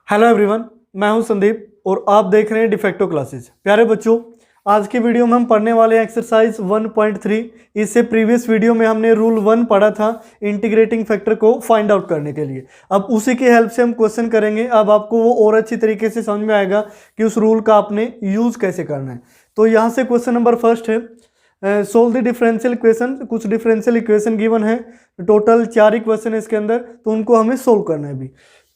Hello everyone, मैं हूं संदीप और आप देख रहे हैं डिफेक्टो क्लासेस। प्यारे बच्चों, आज की वीडियो में हम पढ़ने वाले हैं एक्सरसाइज 1.3। इससे प्रीवियस वीडियो में हमने रूल 1 पढ़ा था इंटीग्रेटिंग फैक्टर को फाइंड आउट करने के लिए। अब उसी की हेल्प से हम क्वेश्चन करेंगे। अब आपको वो और अच्छी तरीके से समझ में आएगा कि उस रूल का आपने यूज़ कैसे करना है। तो यहाँ से क्वेश्चन नंबर फर्स्ट है, सोल्व द डिफरेंशियल इक्वेशन। कुछ डिफरेंशियल इक्वेशन गिवन है, टोटल 4 इक्वेशन है इसके अंदर, तो उनको हमें सोल्व करना है अभी।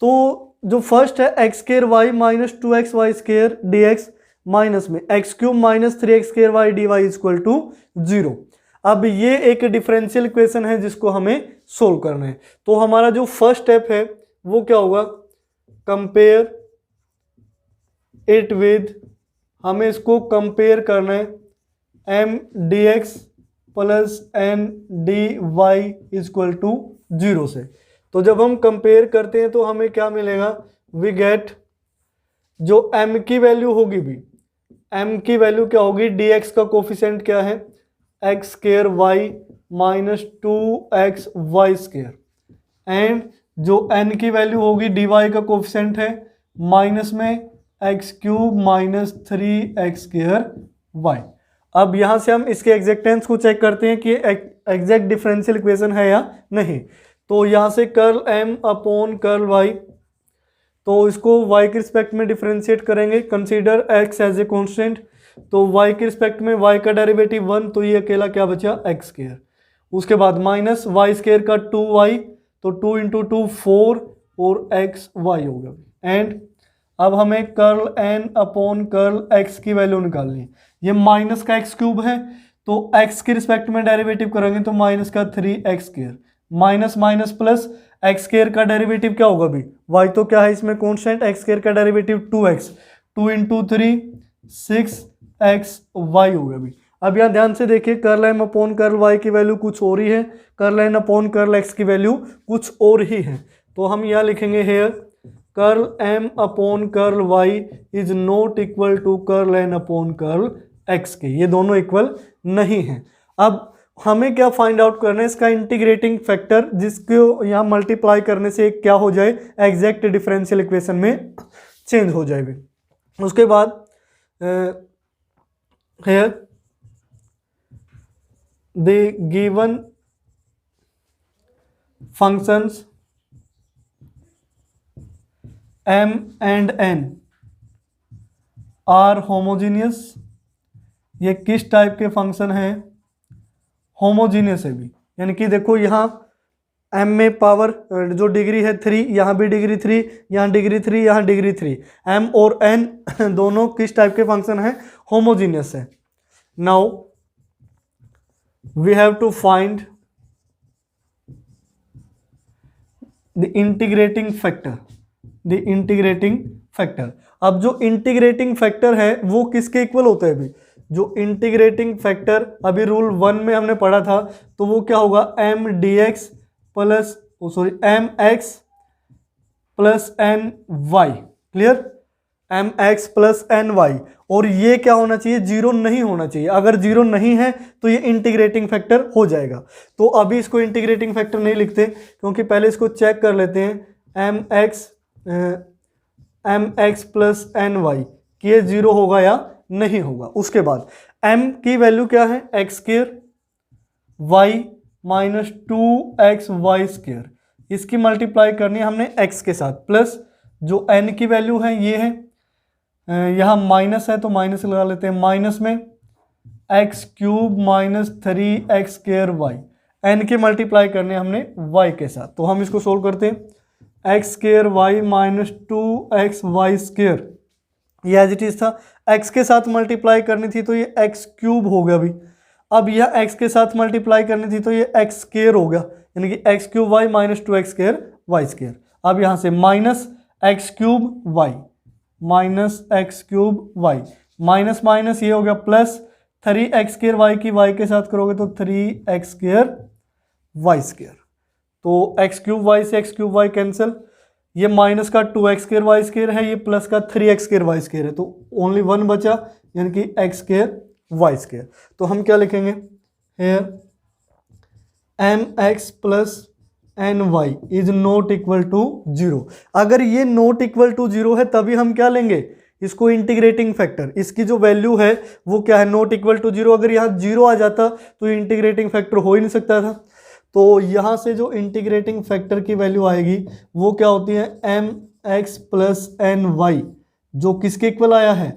तो जो फर्स्ट है x square y minus 2x y square d x minus में x cube minus 3x square y d y equal to 0। अब ये एक डिफरेंशियल इक्वेशन है जिसको हमें सोल्व करना है। तो हमारा जो फर्स्ट स्टेप है वो क्या होगा, कंपेयर इट विद, हमें इसको कंपेयर करना है m d x plus n d y equal to 0 से। तो जब हम कंपेयर करते हैं तो हमें क्या मिलेगा, वी गेट जो m की वैल्यू होगी भी, m की वैल्यू क्या होगी, dx का कोफिशिएंट क्या है, x square y minus 2x y square, and जो n की वैल्यू होगी dy का कोफिशिएंट है माइनस में x cube minus 3x square y. अब यहाँ से हम इसके एग्जैक्टेंस को चेक करते हैं कि एग्जैक्ट डिफरेंशियल इक्वेशन है या नहीं। तो यहाँ से curl m upon curl y, तो इसको y के रिस्पेक्ट में डिफरेंशिएट करेंगे। Consider x as a constant, तो y के रिस्पेक्ट में y का डेरिवेटिव 1, तो ये अकेला क्या बचा एक्स स्क्र। उसके बाद माइनस वाई स्क्र का 2y, तो 2 इंटू 2 4 और एक्स वाई होगा। एंड अब हमें curl n upon curl x की वैल्यू निकालनी है। ये माइनस का एक्स क्यूब है, तो x के रिस्पेक्ट में डेरिवेटिव करेंगे तो माइनस का 3x square, minus minus plus x square का डेरिवेटिव क्या होगा भी, y तो क्या है इसमें कांस्टेंट, एक्स स्क्र का derivative 2x, 2 into 3 6x y होगा भी। अब यहाँ ध्यान से देखिए, curl m upon curl y की वैल्यू कुछ और ही है, curl n upon curl x की वैल्यू कुछ और ही है। तो हम यहाँ लिखेंगे here curl m upon curl y is not equal to curl n upon curl x के, ये दोनों इक्वल नहीं है। अब हमें क्या फाइंड आउट करना है, इसका इंटीग्रेटिंग फैक्टर, जिसको यहाँ मल्टीप्लाई करने से क्या हो जाए, एग्जैक्ट डिफरेंशियल इक्वेशन में चेंज हो जाएगी। उसके बाद here the given functions m and n are homogeneous. ये किस टाइप के फंक्शन है, होमोजीनियस है भी, यानी कि देखो यहाँ m में पावर जो डिग्री है 3, यहाँ भी डिग्री 3, यहाँ डिग्री 3, यहाँ डिग्री 3, m और n दोनों किस टाइप के फंक्शन है, होमोजीनियस है। Now we have to find the integrating factor, the integrating factor. अब जो इंटीग्रेटिंग फैक्टर है वो किसके इक्वल होता है अभी, जो इंटीग्रेटिंग फैक्टर अभी रूल 1 में हमने पढ़ा था, तो वो क्या होगा, m dx plus m x plus n y। Clear, m x plus n y, और ये क्या होना चाहिए, जीरो नहीं होना चाहिए। अगर जीरो नहीं है तो ये इंटीग्रेटिंग फैक्टर हो जाएगा। तो अभी इसको इंटीग्रेटिंग फैक्टर नहीं लिखते, क्योंकि पहले इसको चेक कर लेते हैं m x plus n y कि ये जीरो होगा या नहीं होगा। उसके बाद m की वैल्यू क्या है, x square y minus 2x y square, इसकी मल्टीप्लाई करनी है हमने x के साथ, प्लस जो n की वैल्यू है ये है, यहाँ माइनस है तो माइनस लगा लेते हैं, माइनस में x cube minus 3x square y, n की मल्टीप्लाई करनी है हमने y के साथ। तो हम इसको सोल्व करते हैं, x square y minus 2x y square, ये एज इट इज था, x के साथ मल्टीप्लाई करनी थी तो ये एक्स क्यूब हो गया अभी। अब यह x के साथ मल्टीप्लाई करनी थी तो ये एक्स स्क्र हो गया, यानी कि x cube y minus 2x square y square. अब यहाँ से minus x cube y minus x cube y, minus minus ये हो गया प्लस 3x स्क्र वाई की y के साथ करोगे तो 3x स्क्र वाई स्क्र, तो एक्स क्यूब वाई से एक्स क्यूब वाई कैंसिल, ये माइनस का 2x स्क्र वाई स्क्र है, ये प्लस का 3x स्क्र वाई स्क्र है, तो ओनली 1 बचा, यानी कि एक्स स्क्र वाई स्क्र। तो हम क्या लिखेंगे, here m x plus n y is not equal to 0। अगर ये नॉट इक्वल टू 0 है तभी हम क्या लेंगे, इसको इंटीग्रेटिंग फैक्टर, इसकी जो वैल्यू है वो क्या है, नॉट इक्वल टू 0। अगर यहाँ 0 आ जाता तो इंटीग्रेटिंग फैक्टर हो ही नहीं सकता था। तो यहाँ से जो इंटीग्रेटिंग फैक्टर की वैल्यू आएगी वो क्या होती है, m x plus n y, जो किसके इक्वल आया है,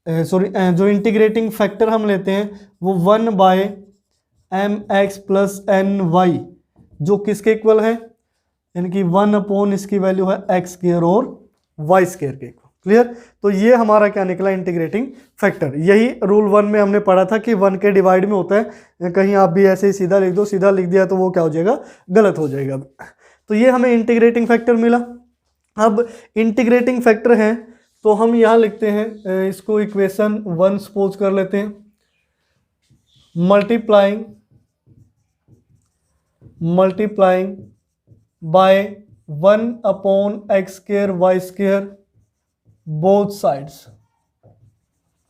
जो इंटीग्रेटिंग फैक्टर हम लेते हैं वो 1 by m x plus n y, जो किसके इक्वल है, यानी कि 1 अपॉन इसकी वैल्यू है एक्स स्क्वायर और वाई स्क्वायर के इक्वल। क्लियर। तो ये हमारा क्या निकला, इंटीग्रेटिंग फैक्टर। यही रूल 1 में हमने पढ़ा था कि 1 के डिवाइड में होता है, कहीं आप भी ऐसे ही सीधा लिख दो, सीधा लिख दिया तो वो क्या हो जाएगा, गलत हो जाएगा। तो ये हमें इंटीग्रेटिंग फैक्टर मिला। अब इंटीग्रेटिंग फैक्टर है तो हम यहाँ लिखते हैं, इसको इक्वेशन 1 सपोज कर लेते हैं, multiplying by 1 upon x square y square both sides.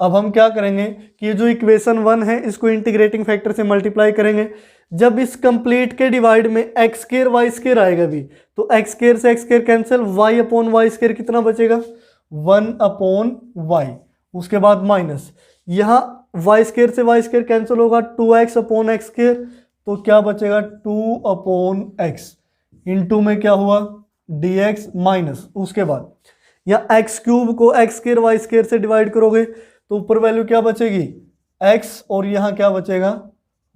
अब हम क्या करेंगे कि ये जो इक्वेशन 1 है इसको इंटीग्रेटिंग फैक्टर से मल्टीप्लाई करेंगे। जब इस कंप्लीट के डिवाइड में एक्स स्क्वायर वाई स्क्वायर आएगा भी तो एक्स स्क्वायर से x square cancel, y upon y square कितना बचेगा, 1 अपॉन वाई, उसके बाद माइनस, यहाँ वाई स्क्वायर से वाई स्क्वायर कैंसिल होगा, 2x अपॉन एक्स स्क्वायर, तो क्या बचेगा 2 अपॉन एक्स, इंटू में क्या हुआ dx माइनस, उसके बाद यहाँ एक्स क्यूब को एक्स स्क्वायर वाई स्क्वायर से डिवाइड करोगे तो ऊपर वैल्यू क्या बचेगी x, और यहाँ क्या बचेगा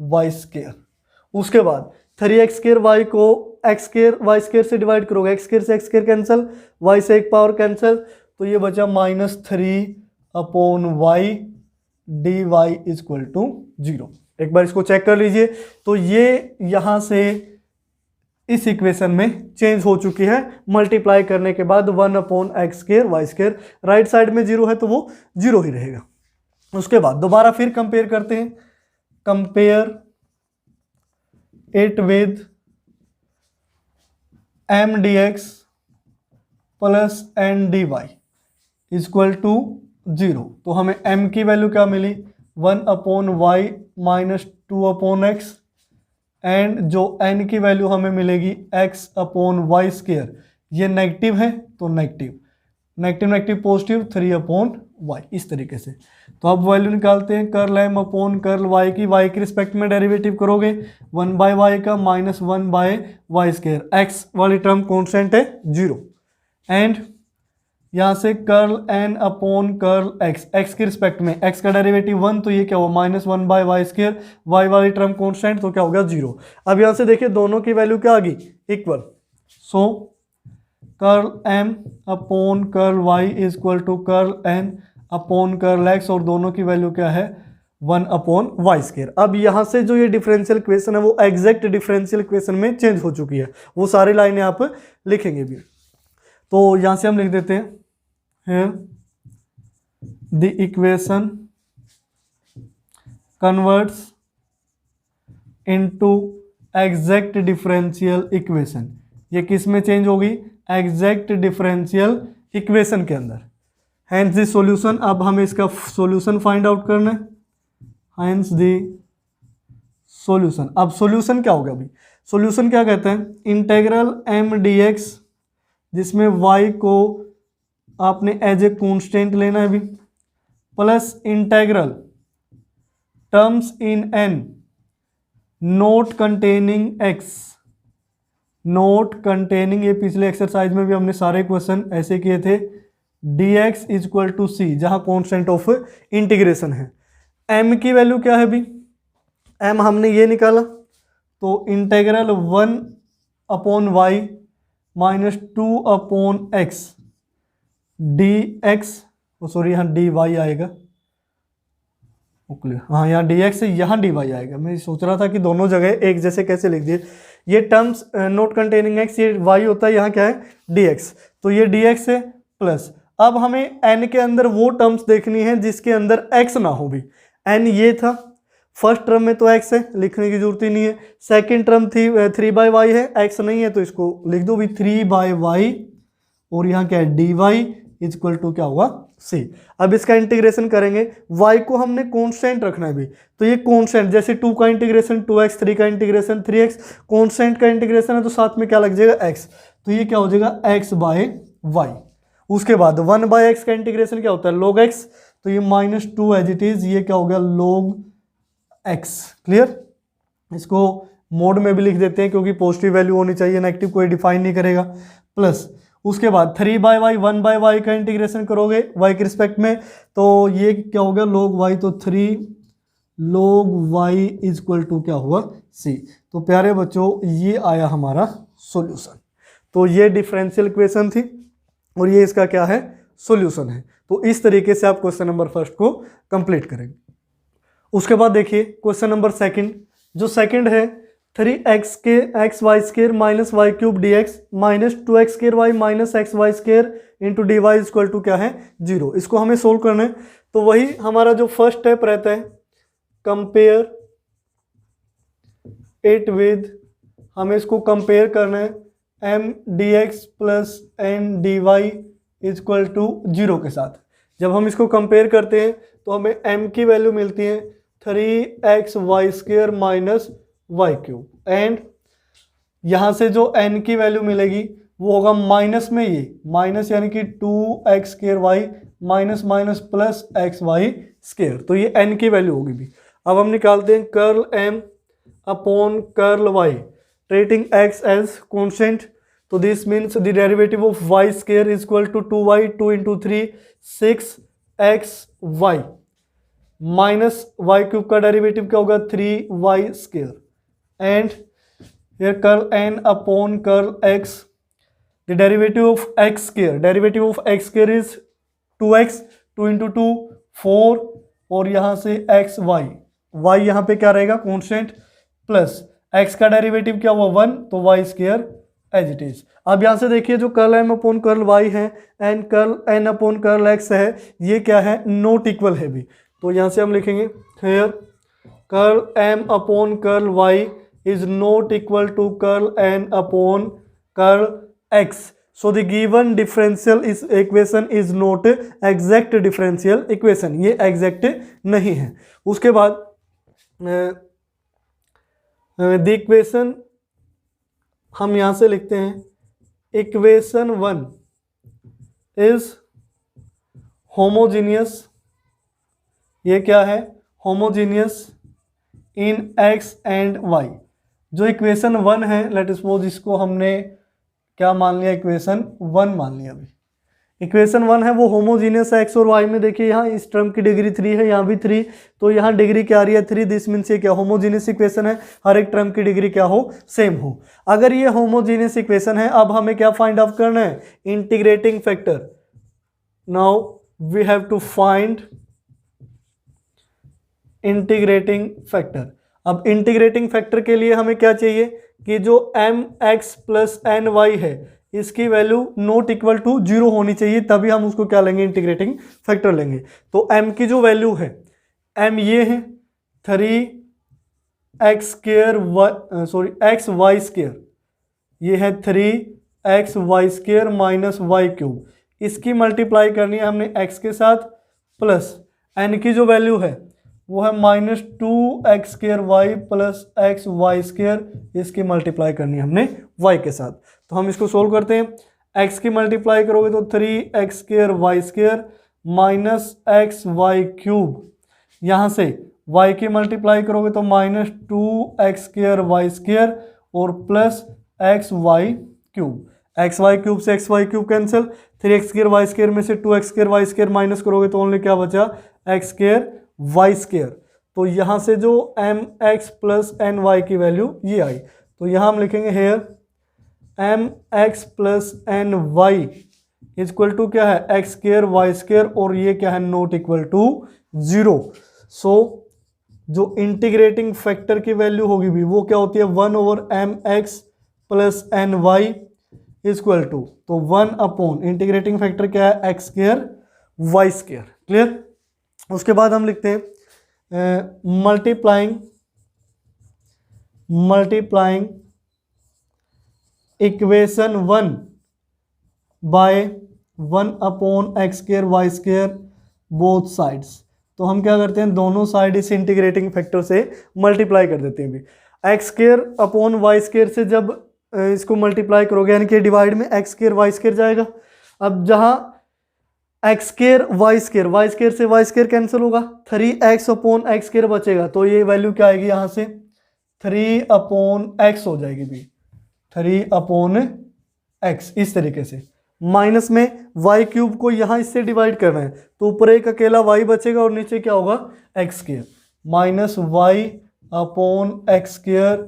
वाई स्क्वायर। उसके बाद 3x स्क्वायर वाई को एक्स स्क्वायर वाई स्क्वायर से डिवाइड करोगे, एक्स स्क्वायर से एक्स स्क्वायर कैंसिल, वाई से एक पावर कैंसिल, तो ये बचा -3 upon y d y is equal to 0। एक बार इसको चेक कर लीजिए। तो ये यहाँ से इस इक्वेशन में चेंज हो चुकी है मल्टीप्लाई करने के बाद, 1 upon x square y square, right side में 0 है तो वो 0 ही रहेगा। उसके बाद दोबारा फिर कंपेयर करते हैं, compare it with m d x plus n d y is equal to 0। तो हमें m की वैल्यू क्या मिली, 1 upon y minus 2 upon x, and जो n की वैल्यू हमें मिलेगी x अपॉन वाई स्क्वायर, ये नेगेटिव है तो negative, negative negative positive, 3 upon y, इस तरीके से। तो अब वैल्यू निकालते हैं, curl m upon curl y की, y के रिस्पेक्ट में डेरिवेटिव करोगे 1 बाय वाई का minus 1 by y square, x वाली टर्म कॉन्स्टेंट है 0, एंड यहाँ से curl n upon curl x, x के रिस्पेक्ट में x का डेरिवेटिव 1, तो ये क्या हुआ -1 बाय वाई स्क्वायर, y वाली टर्म कॉन्स्टेंट, तो क्या हो गया 0। अब यहाँ से देखिए दोनों की वैल्यू क्या आ गई, equal. So curl m upon curl y is equal to curl n upon curl x, और दोनों की वैल्यू क्या है 1 अपॉन वाई स्क्वायर। अब यहाँ से जो ये डिफरेंशियल इक्वेशन है वो एग्जैक्ट डिफरेंशियल इक्वेशन में चेंज हो चुकी है, वो सारी लाइनें आप लिखेंगे भी। तो यहाँ से हम लिख देते हैं, here the equation converts into exact differential equation। ये किस में चेंज होगी, exact differential equation के अंदर। hence the solution, अब हमें इसका solution फाइंड आउट करना है, hence the solution। अब solution क्या होगा, अभी solution क्या कहते हैं, इंटेग्रल m dx, जिसमें y को आपने एज ए कॉन्स्टेंट लेना है भी, plus integral terms in n note containing x, note containing, ये पिछले एक्सरसाइज में भी हमने सारे क्वेश्चन ऐसे किए थे, dx is equal to c, जहां कॉन्स्टेंट ऑफ इंटीग्रेशन है। m की वैल्यू क्या है भी, m हमने ये निकाला, तो integral 1 upon y minus 2 upon x d x, sorry यहाँ डी वाई आएगा, ओके हाँ यहाँ डी एक्स है, यहाँ डी वाई आएगा। मैं सोच रहा था कि दोनों जगह एक जैसे कैसे लिख दिए। ये टर्म्स नोट कंटेनिंग एक्स, ये वाई होता है, यहाँ क्या है डी एक्स, तो ये डी एक्स है प्लस। अब हमें एन के अंदर वो टर्म्स देखनी है जिसके अंदर एक्स ना हो भी। एन ये था, फर्स्ट टर्म में तो एक्स है, लिखने की जरूरत ही नहीं है। सेकेंड टर्म थी 3 बाई वाई है, एक्स नहीं है तो इसको लिख दो भी 3 बाई वाई, और यहाँ क्या है d y is equal to क्या हुआ सी। अब इसका इंटीग्रेशन करेंगे, y को हमने कांस्टेंट रखना है भी, तो ये कांस्टेंट जैसे 2 का इंटीग्रेशन 2x, 3 का इंटीग्रेशन 3x, कांस्टेंट का इंटीग्रेशन है तो साथ में क्या लग जाएगा x, तो ये क्या हो जाएगा x बाय y। उसके बाद 1 बाय x का इंटीग्रेशन क्या होता है log x, तो ये -2 एज इट इज, ये क्या हो गया log x। क्लियर, इसको मोड में भी लिख देते हैं क्योंकि पॉजिटिव वैल्यू होनी चाहिए, नेगेटिव कोई डिफाइन नहीं करेगा। प्लस उसके बाद 3 बाय वाई 1 बाय वाई का इंटीग्रेशन करोगे y के रिस्पेक्ट में, तो ये क्या हो गया log y, तो 3 log y is equal to क्या हुआ c। तो प्यारे बच्चों ये आया हमारा सॉल्यूशन। तो ये डिफरेंशियल इक्वेशन थी और ये इसका क्या है सॉल्यूशन है। तो इस तरीके से आप क्वेश्चन नंबर फर्स्ट को कंप्लीट करेंगे। उसके बाद देखिए क्वेश्चन नंबर सेकंड, जो सेकंड है 3x के x y square minus y cube d x minus 2x square y minus x y square into d y equal to क्या है 0। इसको हमें सोल्व करना है। तो वही हमारा जो फर्स्ट स्टेप रहता है, कंपेयर इट विद, हमें इसको कंपेयर करना है m d x plus n d y equal to 0 के साथ। जब हम इसको कंपेयर करते हैं तो हमें m की वैल्यू मिलती है 3x y square minus y cube, and यहाँ से जो n की वैल्यू मिलेगी वो होगा माइनस में, ये माइनस यानी कि 2x square y minus minus plus x y square, तो ये n की वैल्यू होगी भी। अब हम निकालते हैं curl m upon curl y, treating x as constant, तो this means the derivative of y square is equal to 2y, 2 into 3 6xy minus y cube का डेरिवेटिव क्या होगा 3y square, and here curl n upon curl x, the derivative of x square, derivative of x square is 2x, 2 into 2 4, और यहाँ से x y, y यहाँ पे क्या रहेगा कांस्टेंट, प्लस x का डेरिवेटिव क्या हुआ 1, तो y square as it is. अब यहाँ से देखिए जो curl m upon curl y है and curl n upon curl x है, ये क्या है नॉट इक्वल है भी, तो यहाँ से हम लिखेंगे here curl m upon curl y is not equal to curl n upon curl x, so the given differential is equation is not exact differential equation, ये exact नहीं है। उसके बाद the equation हम यहाँ से लिखते हैं equation 1 is homogeneous, ये क्या है homogeneous in x and y। जो इक्वेशन 1 है, लेट सपोज इसको हमने क्या मान लिया इक्वेशन 1 मान लिया। अभी इक्वेशन 1 है वो होमोजीनियस है x और y में, देखिए यहाँ इस टर्म की डिग्री 3 है, यहाँ भी 3, तो यहाँ डिग्री क्या आ रही है 3, दिस मीन्स ये क्या होमोजीनियस इक्वेशन है, हर एक टर्म की डिग्री क्या हो सेम हो। अगर ये होमोजीनियस इक्वेशन है, अब हमें क्या फाइंड आउट करना है integrating factor. Now we have to find integrating factor. अब इंटीग्रेटिंग फैक्टर के लिए हमें क्या चाहिए कि जो m x plus n y है इसकी वैल्यू नॉट इक्वल टू 0 होनी चाहिए, तभी हम उसको क्या लेंगे इंटीग्रेटिंग फैक्टर लेंगे। तो m की जो वैल्यू है m ये है 3x square x y square, ये है 3x y square minus y cube, इसकी मल्टीप्लाई करनी है हमने x के साथ, प्लस n की जो वैल्यू है वो है -2x square y plus x y square, इसकी मल्टीप्लाई करनी है हमने y के साथ। तो हम इसको सोल्व करते हैं, x की मल्टीप्लाई करोगे तो 3x square y square minus x y cube, यहाँ से y की मल्टीप्लाई करोगे तो -2x स्क्वायर वाई स्क्वायर और plus x y cube, x y cube से x y cube cancel, 3x square y square में से 2x square y square minus करोगे तो ओनली क्या बचा एक्स स्क्वायर वाई स्क्वायर। तो यहाँ से जो m x plus n y की वैल्यू ये आई, तो यहाँ हम लिखेंगे here m x plus n y equal to क्या है एक्स स्क्वायर वाई स्क्वायर, और ये क्या है नॉट इक्वल टू 0। सो जो इंटीग्रेटिंग फैक्टर की वैल्यू होगी भी वो क्या होती है 1 over m x plus n y equal to, तो 1 अपॉन इंटीग्रेटिंग फैक्टर क्या है x square y square. Clear. उसके बाद हम लिखते हैं multiplying equation 1 by 1/x² both sides. तो हम क्या करते हैं, दोनों साइड इस इंटीग्रेटिंग फैक्टर से मल्टीप्लाई कर देते हैं। भी x²/y² से जब इसको मल्टीप्लाई करोगे यानी कि डिवाइड में x²/y² जाएगा। अब जहां x²/y² से y² कैंसिल होगा, 3x/x² बचेगा। तो ये वैल्यू क्या आएगी, यहां से 3/x हो जाएगी भी, 3/x इस तरीके से। माइनस में y³ को यहां इससे डिवाइड करना है, तो ऊपर एक अकेला y बचेगा और नीचे क्या होगा, x² minus y/x²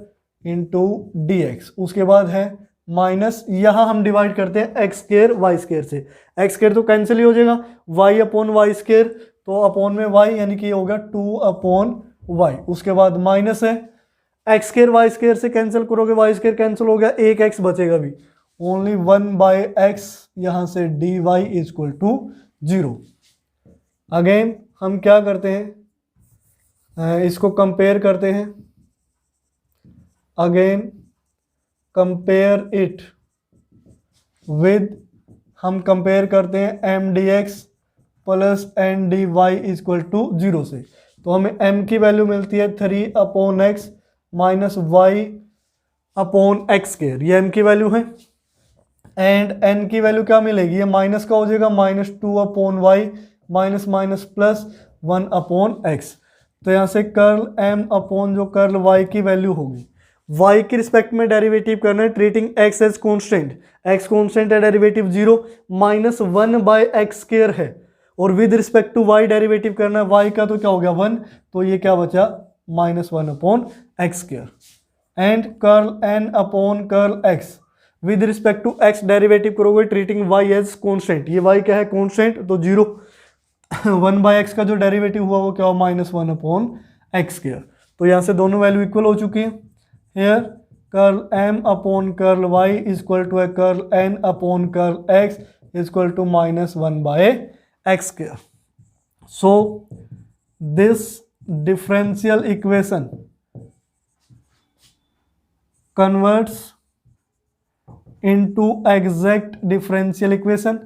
into dx। उसके बाद है माइनस, यहां हम डिवाइड करते हैं x²/y² से, x² तो कैंसिल ही हो जाएगा, y/y² तो अपॉन में y यानी कि होगा 2/y। उसके बाद माइनस है x²/y² से कैंसिल करोगे, y² कैंसिल हो गया, एक x बचेगा भी, ओनली 1/x यहां से dy इक्वल टू 0। अगेन हम क्या करते हैं, इसको कंपेयर करते हैं, अगेन कंपेयर इट विद, हम कंपेयर करते हैं m dx plus n dy equal to 0 से। तो हमें m की वैल्यू मिलती है 3/x माइनस y/x², ये m की वैल्यू है। एंड n की वैल्यू क्या मिलेगी, ये माइनस का हो जाएगा, -2/y minus minus plus 1/x। तो यहाँ से कर्ल m अपॉन जो कर्ल y की वैल्यू होगी, y की रिस्पेक्ट में डेरिवेटिव करना है, treating x as constant, x constant है, डेरिवेटिव 0, माइनस 1/x² है, और with respect to y derivative करना है, y का तो क्या हो गया 1, तो ये क्या बचा -1/x²। And curl n upon curl x, with respect to x derivative करोगे, ट्रीटिंग y एज कॉन्स्टेंट, ये y क्या है कॉन्स्टेंट, तो 0, 1/x का जो डेरिवेटिव हुआ वो क्या हुआ -1/x²। तो यहाँ से दोनों वैल्यू इक्वल हो चुकी है। Here curl m upon curl y equal to curl n upon curl x equal to -1/x²। So this differential equation converts into exact differential equation।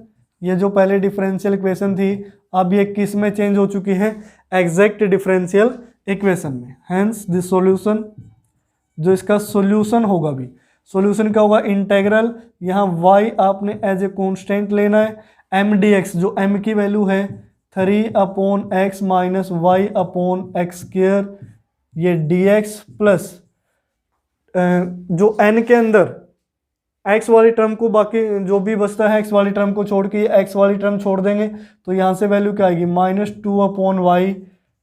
ये जो पहले डिफरेंशियल इक्वेशन थी, अब ये किस में चेंज हो चुकी है, एग्जैक्ट डिफरेंशियल इक्वेशन में। हेंस द सॉल्यूशन, जो इसका सॉल्यूशन होगा भी, सॉल्यूशन क्या होगा, इंटेग्रल, यहाँ y आपने एज ए कॉन्स्टेंट लेना है, m dx जो m की वैल्यू है 3/x माइनस y/x², ये dx प्लस जो n के अंदर x वाली टर्म को, बाकी जो भी बचता है x वाली टर्म को छोड़ के x वाली टर्म छोड़ देंगे, तो यहाँ से वैल्यू क्या आएगी -2/y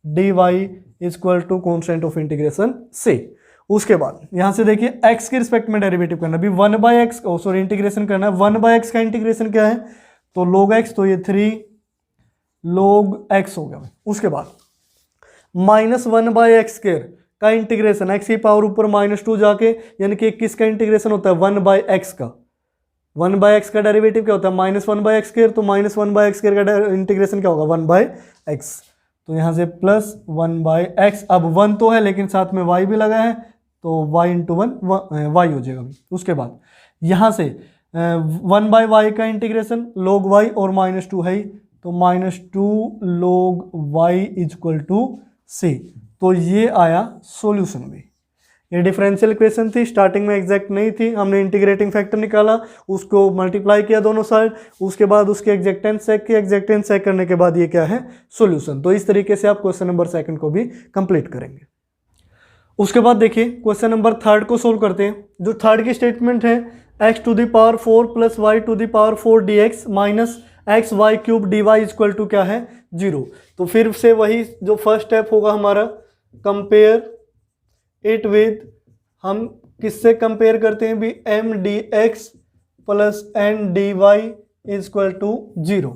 dy equal to constant of integration से। उसके बाद यहाँ से देखिए x के रिस्पेक्ट में डेरिवेटिव करना, अभी 1/x सॉरी इंटीग्रेशन करना है, 1/x का इंटीग्रेशन क्या है, तो log x, तो ये 3 log x हो गया। उसके बाद -1/x² का इंटीग्रेशन, x की पावर ऊपर -2 जाके, यानी कि किसका इंटीग्रेशन होता है 1/x का, 1/x का डेरिवेटिव क्या होता है -1/x², तो -1/x² का इंटीग्रेशन क्या होगा 1/x, तो यहाँ से प्लस 1/x, अब 1 तो है लेकिन साथ में y भी लगा है, तो y इंटू 1 y हो जाएगा। उसके बाद यहाँ से 1/y का इंटीग्रेशन log y और -2 है, तो -2 log y equal to c। तो ये आया सॉल्यूशन भी। ये डिफरेंशियल इक्वेशन थी, स्टार्टिंग में एग्जैक्ट नहीं थी, हमने इंटीग्रेटिंग फैक्टर निकाला, उसको मल्टीप्लाई किया दोनों साइड, उसके बाद उसके एग्जैक्टेंस चेक किया, एग्जैक्टेंस चेक करने के बाद ये क्या है सॉल्यूशन। तो इस तरीके से आप क्वेश्चन नंबर 2 को भी कंप्लीट करेंगे। उसके बाद देखिए क्वेश्चन नंबर 3 को सोल्व करते हैं। जो थर्ड की स्टेटमेंट है x⁴ plus y⁴ dx minus xy³ dy equal to क्या है 0। तो फिर से वही जो फर्स्ट स्टेप होगा हमारा, कंपेयर इट विद, हम किससे कंपेयर करते हैं भी, m dx plus n dy equal to 0।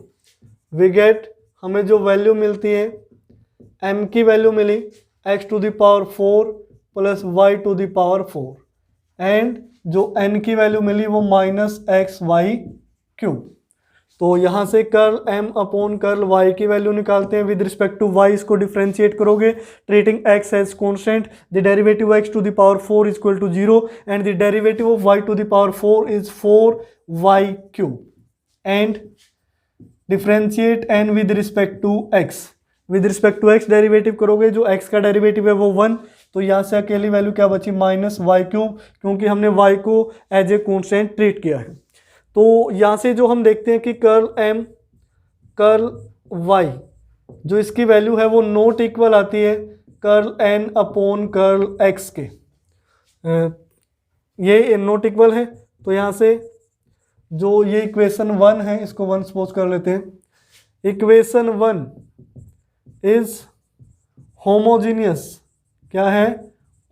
We get, हमें जो वैल्यू मिलती है, m की वैल्यू मिली x⁴ प्लस y⁴ एंड जो n की वैल्यू मिली वो -xy³। तो यहाँ से curl m upon curl y की वैल्यू निकालते हैं विद रिस्पेक्ट टू y, इसको डिफ्रेंशिएट करोगे, treating x as constant, the derivative x⁴ equal to 0 and the derivative of y⁴ is 4y³ and differentiate N with respect to x, with respect to x derivative करोगे, जो x का derivative है वो 1, तो यहाँ से अकेली वैल्यू क्या बची माइनस वाई क्यूब, क्योंकि हमने वाई को एज ए कॉन्स्टेंट ट्रीट किया है। तो यहाँ से जो हम देखते हैं कि कर्ल एम कर्ल वाई जो इसकी वैल्यू है वो नॉट इक्वल आती है curl n upon curl x के, ये नॉट इक्वल है। तो यहाँ से जो ये इक्वेशन 1 है इसको 1 सपोज कर लेते हैं, इक्वेशन 1 इज होमोजीनियस, क्या है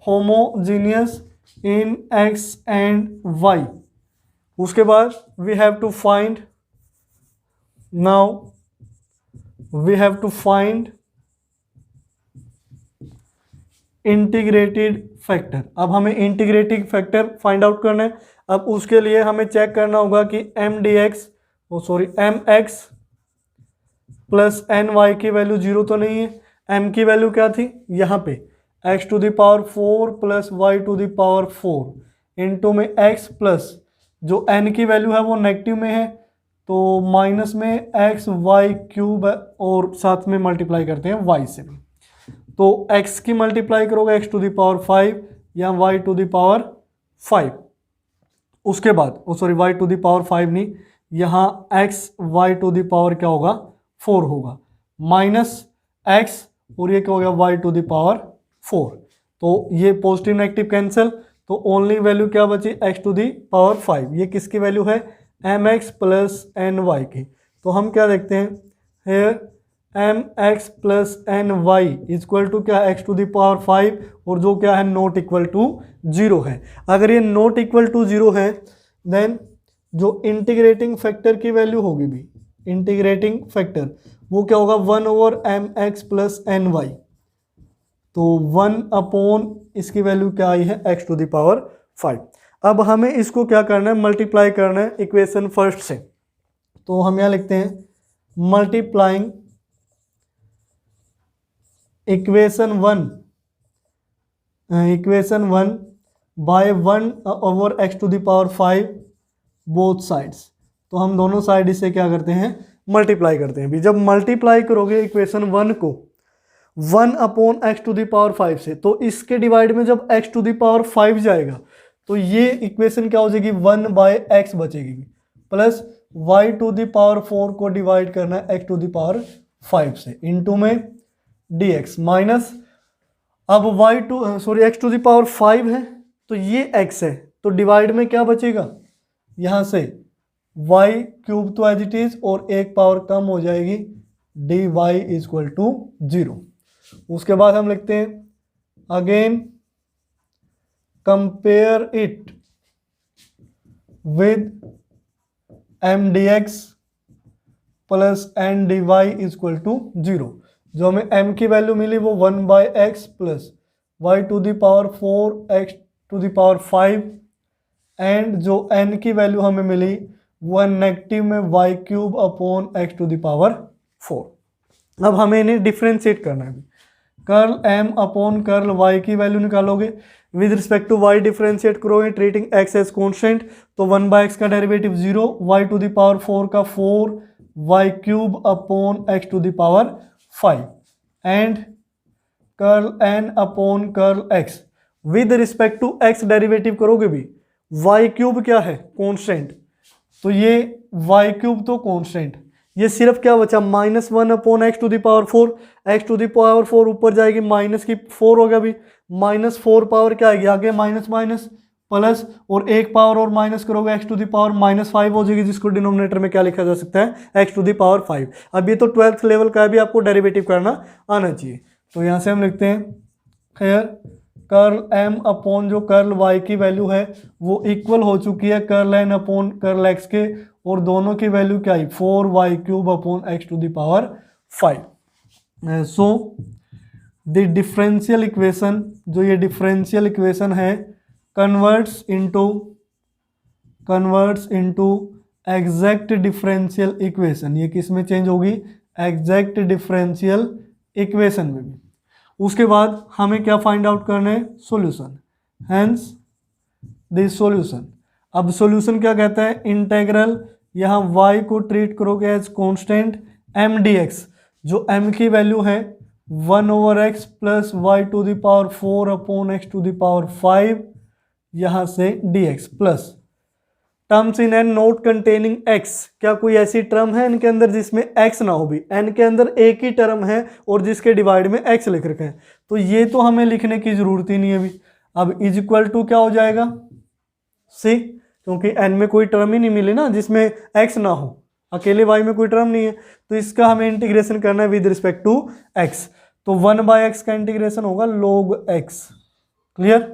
homogeneous in x and y. उसके बाद we have to find, now we have to find integrated factor. अब हमें इंटीग्रेटिंग फैक्टर फाइंड आउट करना है। अब उसके लिए हमें चेक करना होगा कि m d x m x plus n y की वैल्यू 0 तो नहीं है। एम की वैल्यू क्या थी यहाँ पे x to the power 4 plus y to the power 4 into में एक्स प्लस जो एन की वैल्यू है वो नेगेटिव में है तो माइनस में एक्स वाई क्यूब और साथ में मल्टीप्लाई करते हैं वाई से भी। तो x की मल्टीप्लाई करोगे x टू द पावर 5 या y टू द पावर 5। उसके बाद y टू द पावर 5 नहीं, यहाँ x y to the power क्या होगा 4 होगा, माइनस x और ये क्या हो गया y टू द पावर 4। तो ये पॉजिटिव नेगेटिव कैंसिल, तो ओनली वैल्यू क्या बची x टू द पावर 5। ये किसकी वैल्यू है mx प्लस ny की। तो हम क्या देखते हैं here m x plus n y equal to क्या एक्स टू द पावर 5 और जो क्या है नॉट इक्वल टू 0 है। अगर ये नॉट इक्वल टू 0 है देन जो इंटीग्रेटिंग फैक्टर की वैल्यू होगी भी, इंटीग्रेटिंग फैक्टर वो क्या होगा 1 over m x plus n y. तो 1 अपॉन इसकी वैल्यू क्या आई है एक्स टू द पावर 5। अब हमें इसको क्या करना है मल्टीप्लाई करना है इक्वेशन फर्स्ट से। तो हम यहाँ लिखते हैं multiplying equation 1 by 1 over x to the power 5 both sides. तो हम दोनों साइड इससे क्या करते हैं मल्टीप्लाई करते हैं। भी जब मल्टीप्लाई करोगे इक्वेशन 1 को 1 upon x to the power 5 से, तो इसके डिवाइड में जब एक्स टू द पावर 5 जाएगा तो ये इक्वेशन क्या हो जाएगी 1 बाय एक्स बचेगी, plus y to the power 4 को डिवाइड करना है एक्स टू द पावर 5 से इंटू में dx माइनस अब एक्स टू द पावर 5 है तो ये x है तो डिवाइड में क्या बचेगा यहाँ से y क्यूब तो एज इट इज और एक पावर कम हो जाएगी dy इक्वल टू 0। उसके बाद हम लिखते हैं again compare it with m d x plus n d y equal to 0। जो हमें m की वैल्यू मिली वो 1 by x plus y to the power 4 x to the power 5 and जो n की वैल्यू हमें मिली वो नेगेटिव में y cube upon x to the power 4। अब हमें इन्हें डिफ्रेंशिएट करना है। Curl m upon curl y की वैल्यू निकालोगे, with respect to y differentiate करोगे ट्रीटिंग x एज कॉन्स्टेंट, तो 1 बाई एक्स का derivative 0, y to the power 4 का 4 y cube upon x to the power 5 and curl n upon curl x। With respect to x derivative करोगे भी y cube क्या है constant, तो ये y cube तो कांस्टेंट, ये सिर्फ क्या बचा -1 upon x to the power 4। X to the power 4 ऊपर जाएगी माइनस की 4 हो गया भी, -4 पावर क्या आएगी आगे माइनस माइनस प्लस और एक पावर और माइनस करोगे एक्स टू द पावर -5 हो जाएगी, जिसको डिनोमिनेटर में क्या लिखा जा सकता है एक्स टू द पावर 5। अब ये तो 12th लेवल का भी आपको डेरिवेटिव करना आना चाहिए। तो यहाँ से हम लिखते हैं हेयर कर्ल m अपॉन जो कर्ल y की वैल्यू है वो इक्वल हो चुकी है curl n upon curl x के, और दोनों की वैल्यू क्या आई 4 y cube upon x to the power 5। So the differential equation, जो ये डिफरेंशियल इक्वेशन है converts into exact differential equation. ये किस में चेंज होगी एग्जैक्ट डिफरेंशियल इक्वेशन में भी। उसके बाद हमें क्या फाइंड आउट करना है सॉल्यूशन, हेंस द सॉल्यूशन। अब सॉल्यूशन क्या कहता है इंटेग्रल यहाँ y को ट्रीट करोगे एज कॉन्स्टेंट m dx, जो m की वैल्यू है 1/x plus y to the power 4 upon x to the power 5, यहाँ से dx plus terms in n not containing x। क्या कोई ऐसी टर्म है इनके अंदर जिसमें x ना हो भी? n के अंदर एक ही टर्म है और जिसके डिवाइड में x लिख रखे हैं, तो ये तो हमें लिखने की जरूरत ही नहीं है अभी। अब इज इक्वल टू क्या हो जाएगा c, क्योंकि n में कोई टर्म ही नहीं मिली ना जिसमें x ना हो, अकेले y में कोई टर्म नहीं है, तो इसका हमें इंटीग्रेशन करना है विद रिस्पेक्ट टू x। तो 1/x का इंटीग्रेशन होगा log x। क्लियर?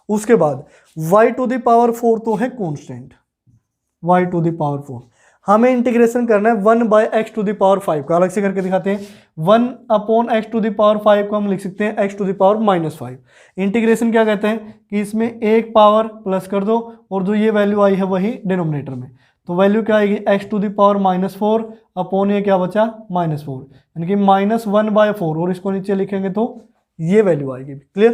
उसके बाद y टू द पावर 4 तो है constant, y to the power 4, हमें इंटीग्रेशन करना है 1/x टू द पावर 5 का। अलग से करके दिखाते हैं। 1/x टू द पावर 5 को हम लिख सकते हैं x to the power -5। Integration क्या कहते हैं कि इसमें एक पावर प्लस कर दो और जो ये वैल्यू आई है वही डिनोमिनेटर में, तो वैल्यू क्या आएगी x to the power -4 upon ये क्या बचा -4, यानी कि -1/4, और इसको नीचे लिखेंगे तो ये वैल्यू आएगी। क्लियर?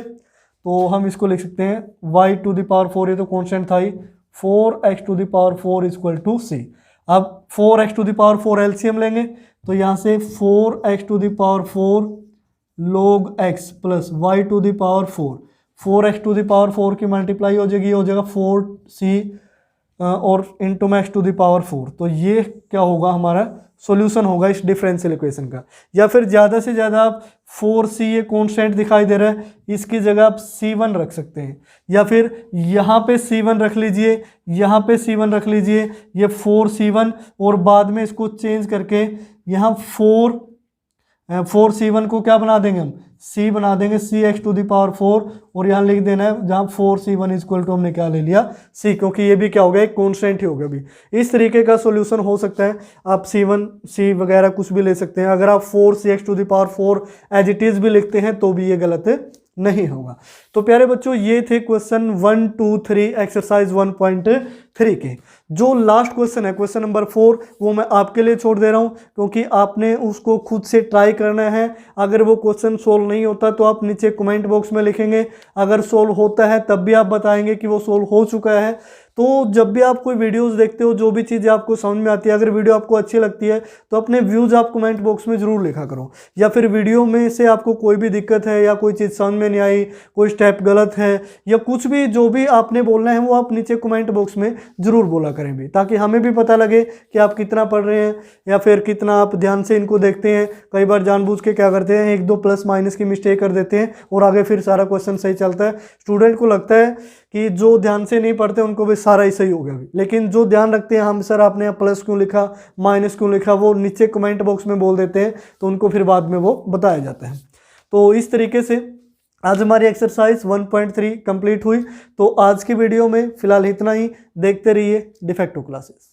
तो हम इसको लिख सकते हैं y टू द पावर 4, ये तो कॉन्स्टेंट था ही, 4x to the power 4 equal to c। अब 4x to the power 4 LCM लेंगे तो यहाँ से 4x to the power 4 log x plus y to the power 4, 4x to the power 4 की मल्टीप्लाई हो जाएगी, हो जाएगा 4c और इंटू में x टू द पावर 4। तो ये क्या होगा, हमारा सॉल्यूशन होगा इस डिफरेंशियल इक्वेशन का। या फिर ज़्यादा से ज़्यादा आप 4c, ये कॉन्स्टेंट दिखाई दे रहा है, इसकी जगह आप c1 रख सकते हैं, या फिर यहाँ पे c1 रख लीजिए, यहाँ पे c1 रख लीजिए, ये 4c1, और बाद में इसको चेंज करके यहाँ 4c1 को क्या बना देंगे हम, c बना देंगे, cx टू द पावर 4, और यहाँ लिख देना है जहाँ 4c1 इक्वल टू हमने क्या ले लिया c, क्योंकि ये भी क्या हो गया, एक कॉन्स्टेंट ही हो गया। अभी इस तरीके का सॉल्यूशन हो सकता है, आप c1 c वगैरह कुछ भी ले सकते हैं। अगर आप 4cx to the power 4 as it is भी लिखते हैं तो भी ये गलत नहीं होगा। तो प्यारे बच्चों, ये थे क्वेश्चन 1, 2, 3 एक्सरसाइज 1.3 के। जो लास्ट क्वेश्चन है, क्वेश्चन नंबर 4, वो मैं आपके लिए छोड़ दे रहा हूँ, क्योंकि आपने उसको खुद से ट्राई करना है। अगर वो क्वेश्चन सोल्व नहीं होता तो आप नीचे कमेंट बॉक्स में लिखेंगे, अगर सोल्व होता है तब भी आप बताएंगे कि वो सोल्व हो चुका है। तो जब भी आप कोई वीडियोस देखते हो, जो भी चीज़ें आपको समझ में आती है, अगर वीडियो आपको अच्छी लगती है तो अपने व्यूज़ आप कमेंट बॉक्स में ज़रूर लिखा करो। या फिर वीडियो में से आपको कोई भी दिक्कत है या कोई चीज़ समझ में नहीं आई, कोई स्टेप गलत है या कुछ भी, जो भी आपने बोलना है वो आप नीचे कमेंट बॉक्स में ज़रूर बोला करें भी, ताकि हमें भी पता लगे कि आप कितना पढ़ रहे हैं या फिर कितना आप ध्यान से इनको देखते हैं। कई बार जानबूझ के क्या करते हैं, 1-2 प्लस माइनस की मिस्टेक कर देते हैं और आगे फिर सारा क्वेश्चन सही चलता है। स्टूडेंट को लगता है कि जो ध्यान से नहीं पढ़ते उनको भी सारा ही सही हो गया, लेकिन जो ध्यान रखते हैं, हम सर आपने प्लस क्यों लिखा, माइनस क्यों लिखा, वो नीचे कमेंट बॉक्स में बोल देते हैं, तो उनको फिर बाद में वो बताया जाता है। तो इस तरीके से आज हमारी एक्सरसाइज 1.3 कंप्लीट हुई। तो आज की वीडियो में फिलहाल इतना ही। देखते रहिए डिफेक्टो क्लासेस।